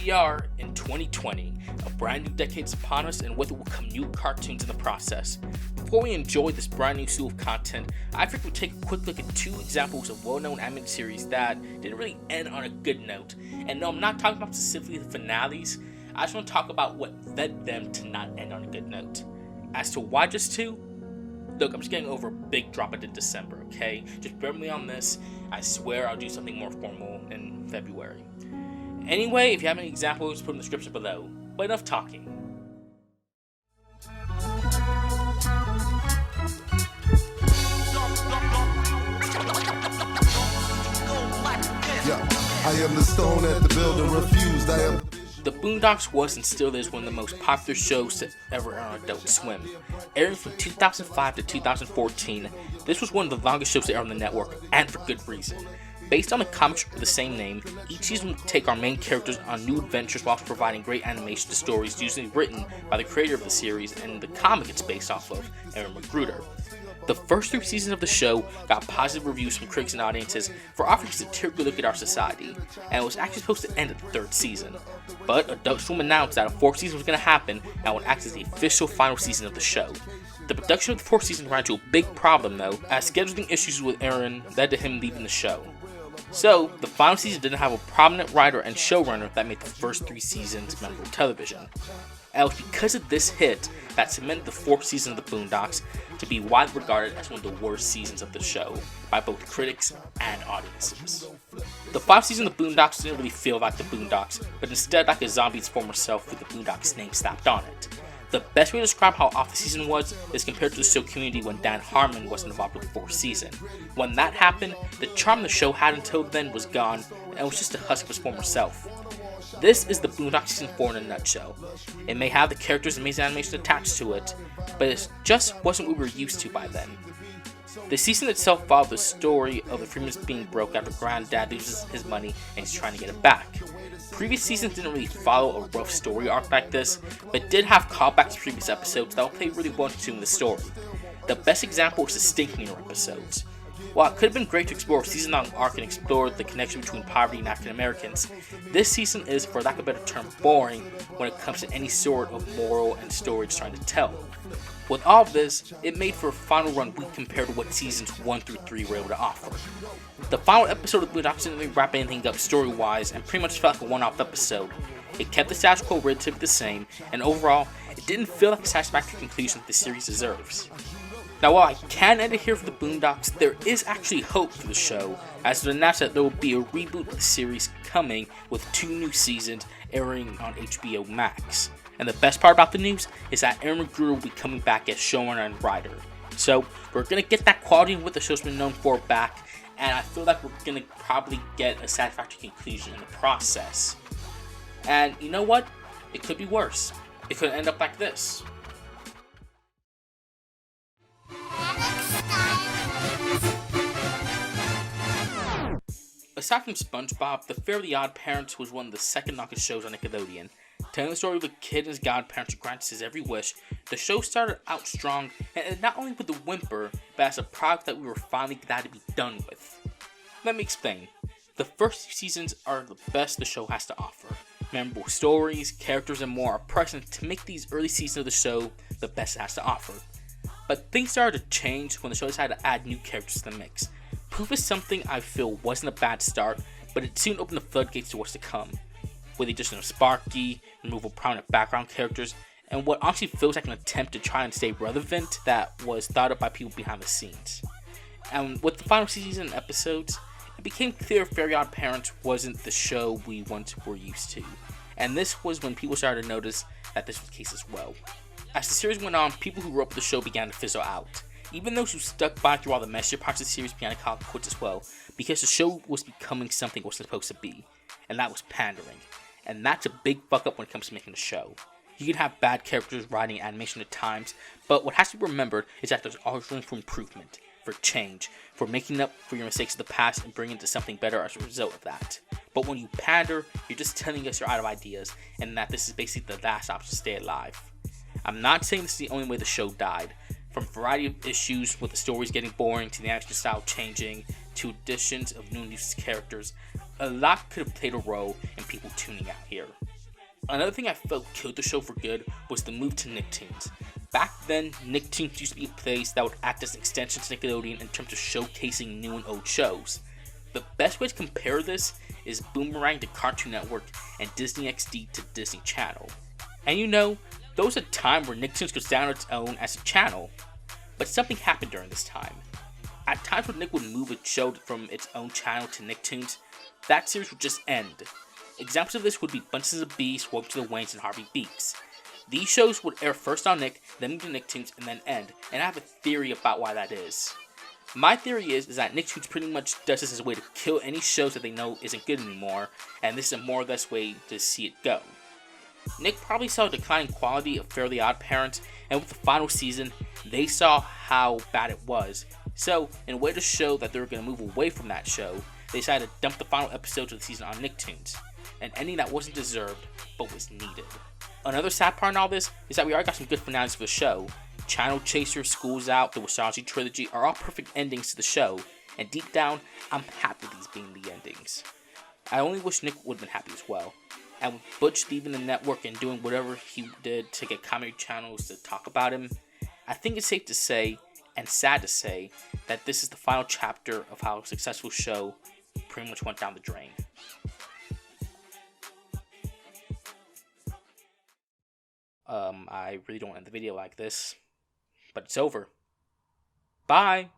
we are in 2020, a brand new decade's upon us, and with it will come new cartoons in the process. Before we enjoy this brand new slew of content, I figured we'd take a quick look at two examples of well-known animated series that didn't really end on a good note. And no, I'm not talking about specifically the finales, I just want to talk about what led them to not end on a good note. As to why just two? Look, I'm just getting over a big drop in December, okay? Just bear with me on this. I swear I'll do something more formal in February. Anyway, if you have any examples, put them in the description below. But enough talking. Yeah, I am the stone that the builder refused. The Boondocks was and still is one of the most popular shows to ever air on Adult Swim. Airing from 2005 to 2014, this was one of the longest shows to air on the network, and for good reason. Based on the comic strip with the same name, each season would take our main characters on new adventures while providing great animation to stories usually written by the creator of the series and the comic it's based off of, Aaron McGruder. The first 3 seasons of the show got positive reviews from critics and audiences for offering a satirical look at our society, and it was actually supposed to end at the 3rd season. But Adult Swim announced that a 4th season was going to happen and would act as the official final season of the show. The production of the 4th season ran into a big problem though, as scheduling issues with Aaron led to him leaving the show. So, the final season didn't have a prominent writer and showrunner that made the first 3 seasons memorable television. And it was because of this hit that cemented the 4th season of the Boondocks to be widely regarded as one of the worst seasons of the show by both critics and audiences. The 5th season of the Boondocks didn't really feel like the Boondocks, but instead like a zombie's former self with the Boondocks name slapped on it. The best way to describe how off the season was is compared to the show Community when Dan Harmon wasn't involved with the 4th season. When that happened, the charm the show had until then was gone, and was just a husk of his former self. This is the Boondocks Season 4 in a nutshell. It may have the characters and amazing animation attached to it, but it just wasn't what we were used to by then. The season itself followed the story of the Freemans being broke after Granddad loses his money and he's trying to get it back. Previous seasons didn't really follow a rough story arc like this, but did have callbacks to previous episodes that will play really well into the story. The best example is the Stink Meter episodes. While it could have been great to explore a season-long arc and explore the connection between poverty and African Americans, this season is, for lack of a better term, boring when it comes to any sort of moral and story it's trying to tell. With all of this, it made for a final run weak compared to what seasons 1 through 3 were able to offer. The final episode of the Boondocks didn't really wrap anything up story-wise and pretty much felt like a one-off episode. It kept the status quo relatively the same, and overall, it didn't feel like a satisfactory conclusion that the series deserves. Now, while I can end it here for the Boondocks, there is actually hope for the show, as it announced that there will be a reboot of the series coming with 2 new seasons airing on HBO Max. And the best part about the news is that Aaron McGruder will be coming back as showrunner and writer. So, we're going to get that quality of what the show's been known for back, and I feel like we're going to probably get a satisfactory conclusion in the process. And you know what? It could be worse. It could end up like this. Aside from SpongeBob, The Fairly OddParents was one of the second longest shows on Nickelodeon. Telling the story of a kid and his godparents who grants his every wish, the show started out strong, and not only with a whimper, but as a product that we were finally glad to be done with. Let me explain. The first 2 seasons are the best the show has to offer. Memorable stories, characters, and more are present to make these early seasons of the show the best it has to offer. But things started to change when the show decided to add new characters to the mix. Proof is something I feel wasn't a bad start, but it soon opened the floodgates to what's to come. With the addition of Sparky, removal of prominent background characters, and what honestly feels like an attempt to try and stay relevant that was thought of by people behind the scenes. And with the final season episodes, it became clear Fairly OddParents wasn't the show we once were used to, and this was when people started to notice that this was the case as well. As the series went on, people who grew up with the show began to fizzle out. Even those who stuck by through all the messier parts of the series began to call it quits as well, because the show was becoming something it wasn't supposed to be, and that was pandering. And that's a big fuck up when it comes to making a show. You can have bad characters, writing, animation at times, but what has to be remembered is that there's always room for improvement, for change, for making up for your mistakes of the past and bringing it to something better as a result of that. But when you pander, you're just telling us you're out of ideas, and that this is basically the last option to stay alive. I'm not saying this is the only way the show died. From a variety of issues with the stories getting boring, to the action style changing, to additions of new characters, a lot could have played a role in people tuning out here. Another thing I felt killed the show for good was the move to Nicktoons. Back then, Nicktoons used to be a place that would act as an extension to Nickelodeon in terms of showcasing new and old shows. The best way to compare this is Boomerang to Cartoon Network and Disney XD to Disney Channel. And you know, there was a time where Nicktoons could stand on its own as a channel, but something happened during this time. At times when Nick would move a show from its own channel to Nicktoons, that series would just end. Examples of this would be Bunches of Beasts, Welcome to the Waynes, and Harvey Beaks. These shows would air first on Nick, then move to Nicktoons, and then end, and I have a theory about why that is. My theory is that Nicktoons pretty much does this as a way to kill any shows that they know isn't good anymore, and this is a more or less way to see it go. Nick probably saw a decline in quality of Fairly OddParents, and with the final season, they saw how bad it was. So, in a way to show that they were going to move away from that show, they decided to dump the final episodes of the season on Nicktoons, an ending that wasn't deserved, but was needed. Another sad part in all this is that we already got some good finales for the show. Channel Chaser, School's Out, the Wasabi Trilogy are all perfect endings to the show, and deep down, I'm happy with these being the endings. I only wish Nick would have been happy as well. And with Butch leaving the network and doing whatever he did to get comedy channels to talk about him, I think it's safe to say, and sad to say, that this is the final chapter of how a successful show pretty much went down the drain. I really don't end the video like this, but it's over. Bye!